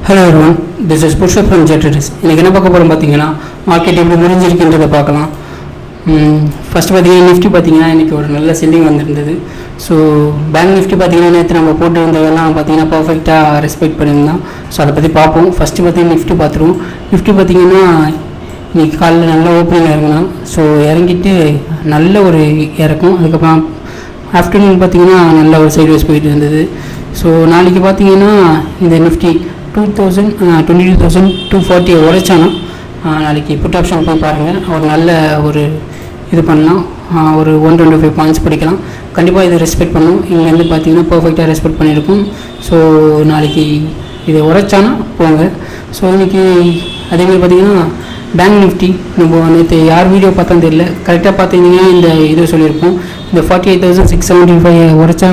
Hello everyone, this is Pushpa from ஜெட்ரிஸ். இன்றைக்கி என்ன பார்க்க போகிறோம் பார்த்தீங்கன்னா, மார்க்கெட் எப்படி முடிஞ்சிருக்குன்றதை பார்க்கலாம். ஃபஸ்ட்டு பார்த்தீங்கன்னா நிஃப்டி பார்த்தீங்கன்னா இன்றைக்கி ஒரு நல்ல செல்லிங் வந்திருந்தது. ஸோ பேங்க் நிஃப்டி பார்த்தீங்கன்னா நேற்று நம்ம போட்டு வந்ததெல்லாம் பார்த்தீங்கன்னா பர்ஃபெக்டாக ரெஸ்பெக்ட் பண்ணியிருந்தோம். ஸோ அதை பற்றி பார்ப்போம். ஃபஸ்ட்டு பார்த்தீங்கன்னா நிஃப்டி பார்த்துருவோம். நிஃப்டி பார்த்தீங்கன்னா இன்றைக்கி காலையில் நல்ல ஓப்பனிங் இறங்கலாம். ஸோ இறங்கிட்டு நல்ல ஒரு இறக்கும். அதுக்கப்புறம் ஆஃப்டர்நூன் பார்த்தீங்கன்னா நல்ல ஒரு சைட்வேஸ் போயிட்டு இருந்தது. ஸோ நாளைக்கு பார்த்தீங்கன்னா இந்த நிஃப்டி 22,240 உழைச்சானா நாளைக்கு புட் ஆப்ஷன் போய் பாருங்கள். ஒரு நல்ல ஒரு இது பண்ணலாம். ஒரு 125 பாயிண்ட்ஸ் படிக்கலாம். கண்டிப்பாக இதை ரெஸ்பெக்ட் பண்ணும். இங்கேருந்து பார்த்தீங்கன்னா பர்ஃபெக்டாக ரெஸ்பெக்ட் பண்ணியிருக்கும். ஸோ நாளைக்கு இதை உழைச்சானா போங்க. ஸோ இன்றைக்கி அதேமாதிரி பார்த்தீங்கன்னா பேங்க் நிஃப்டி நம்ம நேற்று யார் வீடியோ பார்த்தோன்னு தெரியல, கரெக்டாக பார்த்தீங்கன்னா இந்த இது சொல்லியிருப்போம். இந்த 48,675 உழைச்சா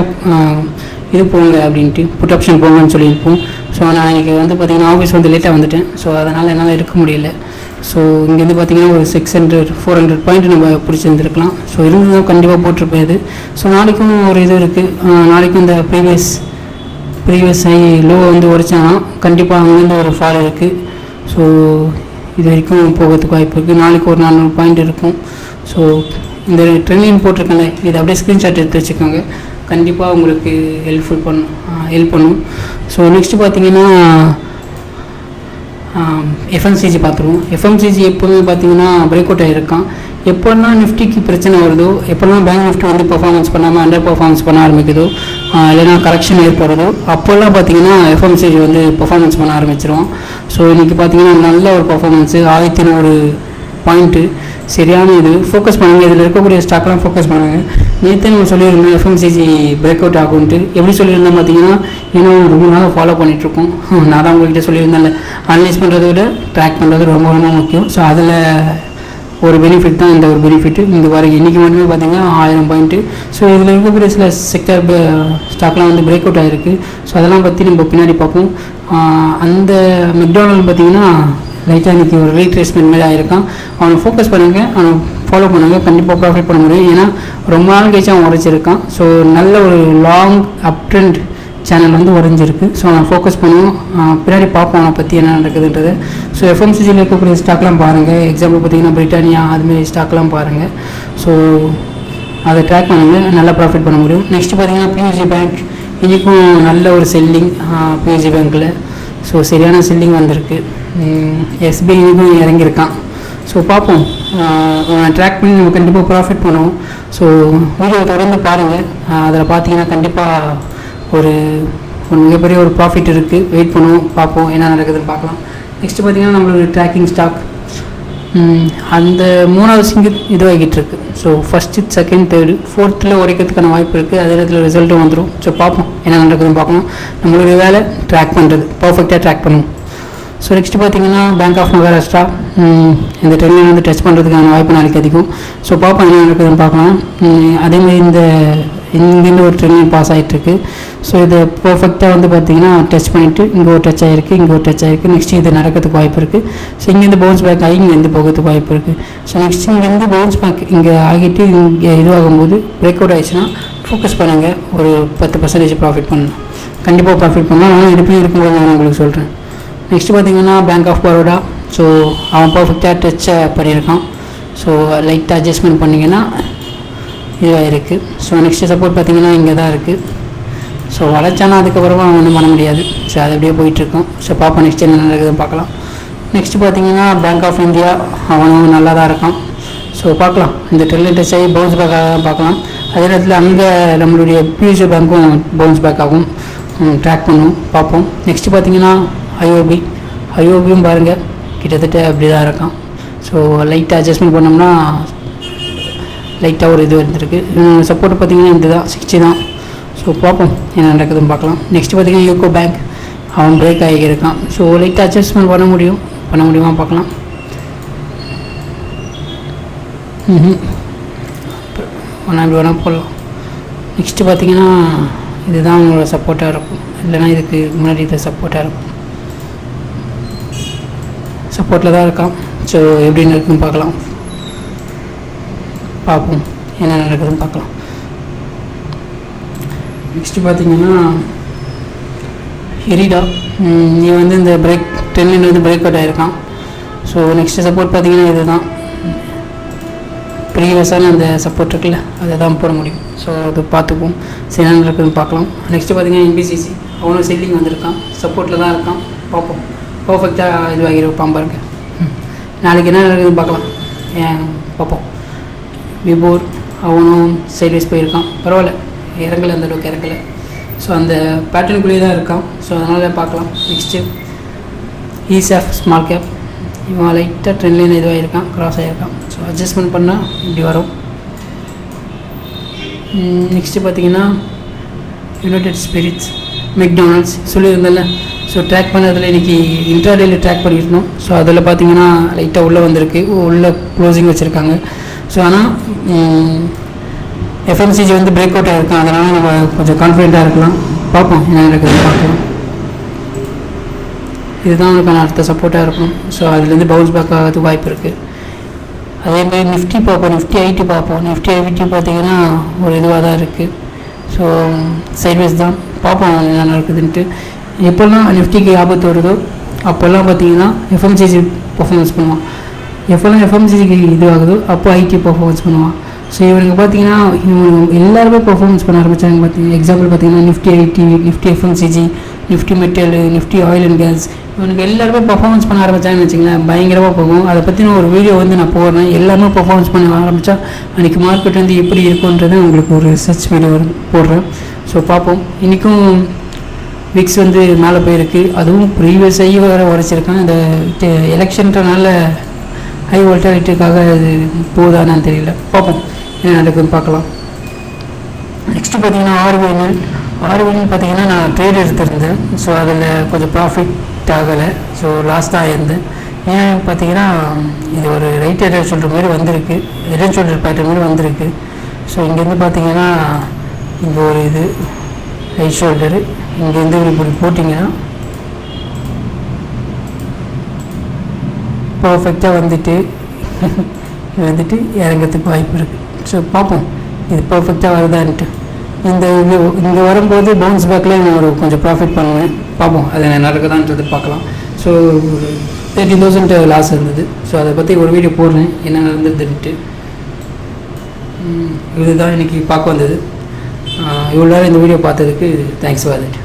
இது போங்க அப்படின்ட்டு புட் ஆப்ஷன் போங்கன்னு சொல்லியிருப்போம். ஸோ நான் இன்றைக்கி பார்த்தீங்கன்னா ஆஃபீஸ் லேட்டாக வந்துட்டேன். ஸோ அதனால் என்னால் இருக்க முடியல. ஸோ இங்கேருந்து பார்த்தீங்கன்னா ஒரு 400 பாயிண்ட் நம்ம பிடிச்சிருந்துருக்கலாம். ஸோ இருந்ததும் கண்டிப்பாக போட்டிருப்பேன் இது. ஸோ நாளைக்கும் ஒரு இது இருக்குது. நாளைக்கும் இந்த ப்ரீவியஸ் ஹை லோ உடைச்சானா கண்டிப்பாக அங்கேருந்து ஒரு ஃபால் இருக்குது. ஸோ இது வரைக்கும் போகிறதுக்கு வாய்ப்பு இருக்குது. நாளைக்கு ஒரு 400 பாயிண்ட் இருக்கும். ஸோ இந்த ட்ரெண்ட்லைன் போட்டிருக்கேன்ல, இதை அப்படியே ஸ்க்ரீன்ஷாட் எடுத்து வச்சுக்கோங்க. கண்டிப்பாக உங்களுக்கு ஹெல்ப் பண்ணும். ஸோ நெக்ஸ்ட்டு பார்த்தீங்கன்னா எஃப்எம்சிஜி பார்த்துருவோம். எஃப்எம்சிஜி எப்போதுமே பார்த்தீங்கன்னா பிரேக் அவுட் ஆகிருக்கான். எப்போல்லாம் நிஃப்டிக்கு பிரச்சனை வருதோ, எப்போல்லாம் பேங்க் நிஃப்டி பர்ஃபார்மன்ஸ் பண்ணாமல் அண்டர் பர்ஃபார்மன்ஸ் பண்ண ஆரம்பிக்குதோ, இல்லைனா கரெக்ஷன் ஏற்படுறதோ, அப்போல்லாம் பார்த்தீங்கன்னா எஃப்எம்சிஜி பர்ஃபார்மன்ஸ் பண்ண ஆரம்பிச்சிருவோம். ஸோ இன்றைக்கி பார்த்தீங்கன்னா நல்ல ஒரு பர்ஃபார்மன்ஸு 1100 பாயிண்ட்டு சரியான இது ஃபோக்கஸ் பண்ணுங்கள். இதில் இருக்கக்கூடிய ஸ்டாக்லாம் ஃபோக்கஸ் பண்ணுங்கள். நேற்று நம்ம சொல்லியிருந்தோம் எஃப்எம்சிஜி பிரேக் அவுட் ஆகும்ட்டு. எப்படி சொல்லியிருந்தோம் பார்த்தீங்கன்னா, இன்னும் ரொம்ப நாளாக ஃபாலோ பண்ணிகிட்ருக்கோம். நான் தான் உங்கள்கிட்ட சொல்லியிருந்தேன்ல, அனலைஸ் பண்ணுறதை விட ட்ராக் பண்ணுறது ரொம்ப ரொம்ப முக்கியம். ஸோ அதில் ஒரு பெனிஃபிட் தான் இந்த ஒரு பெனிஃபிட்டு. இந்த வரைக்கும் இன்றைக்கி மட்டுமே பார்த்தீங்கன்னா 1000 பாயிண்ட்டு. ஸோ இதில் இருக்கக்கூடிய சில செக்டர் ஸ்டாக்லாம் பிரேக் அவுட் ஆகிருக்கு. ஸோ அதெல்லாம் பற்றி நம்ம பின்னாடி பார்ப்போம். அந்த மெக்டானல்ட் பார்த்தீங்கன்னா லைட்டாக இன்றைக்கி ஒரு ரீட்ரேஸ்மெண்ட் மேலே ஆகிருக்கான். அவனை ஃபோக்கஸ் பண்ணுங்கள், அவனை ஃபாலோ பண்ணுங்கள். கண்டிப்பாக ப்ராஃபிட் பண்ண முடியும். ஏன்னா ரொம்ப நாள் கழிச்சு அவன் உரைச்சிருக்கான். ஸோ நல்ல ஒரு லாங் அப் ட்ரெண்ட் சேனல் உறைஞ்சிருக்கு. ஸோ அவன் ஃபோக்கஸ் பண்ணுவோம். பின்னாடி பார்ப்போம் அவனை பற்றி என்ன நடக்குதுன்றது. ஸோ எஃப்எம்சிஜியில் இருக்கக்கூடிய ஸ்டாக்லாம் பாருங்கள். எக்ஸாம்பிள் பார்த்தீங்கன்னா பிரிட்டானியா அதுமாரி ஸ்டாக்லாம் பாருங்கள். ஸோ அதை ட்ராக் பண்ணுங்கள், நல்லா ப்ராஃபிட் பண்ண முடியும். நெக்ஸ்ட்டு பார்த்தீங்கன்னா பிஎஸ்சி பேங்க் இன்றைக்கும் நல்ல ஒரு செல்லிங் பிஎஸ்சி பேங்க்கில். ஸோ சரியான செல்லிங் வந்திருக்கு. எஸ்பிஐ இன்றைக்கும் இறங்கியிருக்கான். ஸோ பார்ப்போம், ட்ராக் பண்ணி நம்ம கண்டிப்பாக ப்ராஃபிட் பண்ணுவோம். ஸோ வீடியோ தொடர்ந்து பாருங்கள். அதில் பார்த்தீங்கன்னா கண்டிப்பாக ஒரு மிகப்பெரிய ஒரு ப்ராஃபிட் இருக்குது. வெயிட் பண்ணுவோம், பார்ப்போம் என்ன நடக்குதுன்னு பார்க்கலாம். நெக்ஸ்ட்டு பார்த்தீங்கன்னா நம்மளோட ட்ராக்கிங் ஸ்டாக் அந்த 3வது சிங்கிள் இதுவாகிட்டு இருக்குது. ஸோ ஃபஸ்ட்டு, செகண்ட், தேர்டு, ஃபோர்த்தில் உரைக்கிறதுக்கான வாய்ப்பு இருக்குது. அதே நேரத்தில் ரிசல்ட்டும் வந்துடும். ஸோ பார்ப்போம் என்ன நடக்குதுன்னு பார்க்கணும். நம்மளுடைய வேலை ட்ராக் பண்ணுறது, பர்ஃபெக்டாக ட்ராக் பண்ணுவோம். ஸோ நெக்ஸ்ட்டு பார்த்தீங்கன்னா பேங்க் ஆஃப் மகாராஷ்டிரா இந்த ட்ரெண்ட்லைன் டச் பண்ணுறதுக்கான வாய்ப்பு நாளைக்கு அதிகம். ஸோ பார்ப்போம் என்ன நடக்குதுன்னு பார்க்கலாம். அதேமாதிரி இங்கேருந்து ஒரு ட்ரெண்ட்லைன் பாஸ் ஆகிட்டுருக்கு. ஸோ இதை பர்ஃபெக்டாக பார்த்தீங்கன்னா டச் பண்ணிவிட்டு இங்கே ஒரு டச் ஆகிருக்கு, இங்கே ஒரு டச் ஆகிருக்கு. நெக்ஸ்ட்டு இது நடக்கிறதுக்கு வாய்ப்பு இருக்குது. ஸோ இங்கேருந்து பவுன்ஸ் பேக் ஆகி இங்கேருந்து போகிறதுக்கு வாய்ப்பு இருக்குது. ஸோ நெக்ஸ்ட்டு இங்கேருந்து பவுன்ஸ் பேக் இங்கே ஆகிட்டு இங்கே இதுவாகும்போது பிரேக் அவுட் ஆகிடுச்சுன்னா ஃபோக்கஸ் பண்ணுங்கள். ஒரு 10% ப்ராஃபிட் பண்ணலாம். கண்டிப்பாக ப்ராஃபிட் பண்ணலாம். ஆனால் எடுப்பே இருக்கும்போது நான் உங்களுக்கு சொல்கிறேன். நெக்ஸ்ட்டு பார்த்தீங்கன்னா பேங்க் ஆஃப் பரோடா. ஸோ அவன் பர்ஃபெக்டாக டச்சை பண்ணியிருக்கான். ஸோ லைட்டாக அட்ஜஸ்ட்மெண்ட் பண்ணிங்கன்னா இதுவாக இருக்குது. ஸோ நெக்ஸ்ட்டு சப்போர்ட் பார்த்தீங்கன்னா இங்கே தான் இருக்குது. ஸோ வளைச்சானா அதுக்கப்புறமா அவன் ஒன்றும் பண்ண முடியாது. ஸோ அது அப்படியே போயிட்டுருக்கோம். ஸோ பார்ப்போம் நெக்ஸ்ட் என்ன நடக்குதுன்னு பார்க்கலாம். நெக்ஸ்ட்டு பார்த்தீங்கன்னா பேங்க் ஆஃப் இந்தியா அவனும் நல்லா தான் இருக்கான். ஸோ பார்க்கலாம், இந்த ட்ரெண்ட் டச் ஆகி பவுன்ஸ் பேக் ஆக பார்க்கலாம். அதே நேரத்தில் அங்கே நம்மளுடைய பிஎஸ்சி பேங்க்கும் பவுன்ஸ் பேக் ஆகும். ட்ராக் பண்ணுவோம், பார்ப்போம். நெக்ஸ்ட்டு பார்த்தீங்கன்னா ஐஓபியும் பாருங்கள் கிட்டத்தட்ட அப்படி தான் இருக்கான். ஸோ லைட்டாக அட்ஜஸ்ட்மெண்ட் பண்ணோம்னா லைட்டாக ஒரு இது வந்துருக்கு. சப்போர்ட் பார்த்தீங்கன்னா இந்த தான் 60 தான். ஸோ பார்ப்போம் என்ன நடக்குதுன்னு பார்க்கலாம். நெக்ஸ்ட்டு பார்த்தீங்கன்னா யூகோ பேங்க் அவன் பிரேக் ஆகியிருக்கான். ஸோ லைட்டாக அட்ஜஸ்ட்மெண்ட் பண்ண முடியுமா பார்க்கலாம். இப்படி வேணால் போடலாம். நெக்ஸ்ட்டு பார்த்தீங்கன்னா இதுதான் உங்களோட சப்போர்ட்டாக இருக்கும். இல்லைனா இதுக்கு முன்னாடி இது சப்போர்ட்டாக இருக்கும். சப்போர்ட்டில் தான் இருக்கான். ஸோ எப்படின்னு இருக்குன்னு பார்க்கலாம். பார்ப்போம் என்ன நடக்குதுன்னு பார்க்கலாம். நெக்ஸ்ட்டு பார்த்தீங்கன்னா எரிடா நீ வந்து இந்த பிரேக் ட்ரெண்ட்லைன் வந்து பிரேக் அவுட் ஆகிருக்கான். ஸோ நெக்ஸ்ட்டு சப்போர்ட் பார்த்தீங்கன்னா இதுதான் ப்ரீவியஸான அந்த சப்போர்ட் இருக்குல்ல அதை தான் போட முடியும். ஸோ அது பார்த்துப்போம், சரி என்ன இருக்குதுன்னு பார்க்கலாம். நெக்ஸ்ட்டு பார்த்தீங்கன்னா NBCC அவனும் செல்லிங் வந்திருக்கான், சப்போர்ட்டில் தான் இருக்கான். பார்ப்போம், பர்ஃபெக்டாக இதுவாகிருப்பான் பாருங்க. நாளைக்கு என்ன நடக்குதுன்னு பார்க்கலாம், ஏன் பார்ப்போம். விபோர் அவனும் சைட்வைஸ் போயிருக்கான், பரவாயில்ல, இறங்கலை, அந்தளவுக்கு இறங்கலை. ஸோ அந்த பேட்டர்னுக்குள்ளேயே தான் இருக்கான். ஸோ அதனால் பார்க்கலாம். நெக்ஸ்ட்டு ESAF ஸ்மால் கேப் இவன் லைட்டாக ட்ரெண்ட்லைன் இதுவாக இருக்கான், க்ராஸ் ஆகிருக்கான். ஸோ அட்ஜஸ்ட்மெண்ட் பண்ணால் இப்படி வரும். நெக்ஸ்ட்டு பார்த்தீங்கன்னா யுனைடெட் ஸ்பிரிட்ஸ், மெக்டானல்ட்ஸ் சொல்லியிருந்தேன்ல. ஸோ ட்ராக் பண்ணதில் இன்றைக்கி இன்ட்ராடேயில் ட்ராக் பண்ணியிருந்தோம். ஸோ அதில் பார்த்தீங்கன்னா லைட்டாக உள்ளே வந்திருக்கு, உள்ளே க்ளோசிங் வச்சுருக்காங்க. ஸோ ஆனால் FMCG வந்து பிரேக் அவுட் ஆகிருக்கான், அதனால் நம்ம கொஞ்சம் கான்ஃபிடென்ட்டாக இருக்கலாம். பார்ப்போம் என்ன நடக்குதுன்னு பார்க்கலாம். இதுதான் அவனுக்கான அடுத்த சப்போர்ட்டாக இருக்கணும். ஸோ அதுலேருந்து பவுன்ஸ் பேக் ஆகிறதுக்கு வாய்ப்பு இருக்குது. அதேமாதிரி நிஃப்டி பார்ப்போம், நிஃப்டி ஐடி பார்ப்போம். நிஃப்டி ஐடி பார்த்திங்கன்னா ஒரு இதுவாக தான் இருக்குது. ஸோ சைட்வேஸ் தான், பார்ப்போம் என்ன நடக்குதுன்ட்டு. எப்போல்லாம் நிஃப்டிக்கு ஆபத்து வருதோ அப்போல்லாம் பார்த்தீங்கன்னா FMCG பர்ஃபார்மன்ஸ் பண்ணுவான். எப்போல்லாம் FMCGக்கு இதுவாகுதோ அப்போ ஐடி பர்ஃபார்மன்ஸ் பண்ணுவான். ஸோ இவனுக்கு பார்த்தீங்கன்னா எல்லாருமே பர்ஃபார்மன்ஸ் பண்ண ஆரம்பித்தாங்க. பார்த்தீங்கன்னா எக்ஸாம்பிள் பார்த்தீங்கன்னா Nifty IT, Nifty FMCG, Nifty metal, Nifty oil and gas, இவனுக்கு எல்லாருமே பர்ஃபார்மன்ஸ் பண்ண ஆரம்பித்தாங்கன்னு வச்சுங்களேன், பயங்கரமாக போகும். அதை பற்றின ஒரு வீடியோ வந்து நான் போடுறேன். எல்லாமே பர்ஃபார்மன்ஸ் பண்ண ஆரம்பித்தா அன்றைக்கி மார்க்கெட் வந்து எப்படி இருக்குன்றது உங்களுக்கு ஒரு சர்ச் வீடியோ போடுறேன். ஸோ பார்ப்போம். இன்றைக்கும் விக்ஸ் வந்து மேலே போயிருக்கு, அதுவும் ப்ரீவியஸ் ஐ வேறு உரைச்சிருக்கான். இந்த எலெக்ஷன்றனால ஹை வோல்டாலிட்டிக்காக அது போகுதான்னு தெரியல, பார்ப்போம் என்ன நடக்குதுன்னு பார்க்கலாம். நெக்ஸ்ட்டு பார்த்தீங்கன்னா ஆர்விஎல் பார்த்தீங்கன்னா நான் ட்ரேட் எடுத்திருந்தேன். ஸோ அதில் கொஞ்சம் ப்ராஃபிட் ஆகலை, ஸோ லாஸ் தான் இருந்தேன். ஏன் பார்த்தீங்கன்னா இது ஒரு ரைட் ஹெட் ஷோல்டர் மாதிரி வந்திருக்கு, ஹெட் அண்ட் ஷோல்டர் பேட்டர்ன் மாதிரி வந்திருக்கு. ஸோ இங்கேருந்து பார்த்தீங்கன்னா இங்கே ஒரு இது ரைட் ஷோல்டரு, இங்கேருந்து இப்படி போட்டிங்கன்னா பர்ஃபெக்டாக வந்துட்டு இறங்கிறதுக்கு வாய்ப்பு இருக்குது. ஸோ பார்ப்போம் இது பர்ஃபெக்டாக வருதான்ட்டு. இங்கே வரும்போது பவுன்ஸ் பேக்கில் நான் ஒரு கொஞ்சம் ப்ராஃபிட் பண்ணுவேன், பார்ப்போம் அது என்ன நடக்குதான்றது பார்க்கலாம். ஸோ 13,000 லாஸ் இருந்தது. ஸோ அதை பற்றி ஒரு வீடியோ போடுறேன் என்ன நடந்ததுன்ட்டு. இதுதான் இன்றைக்கி பார்க்க வந்தது. இவ்வளோ நேரம் இந்த வீடியோ பார்த்ததுக்கு தேங்க்ஸ் ஃபார் தட்.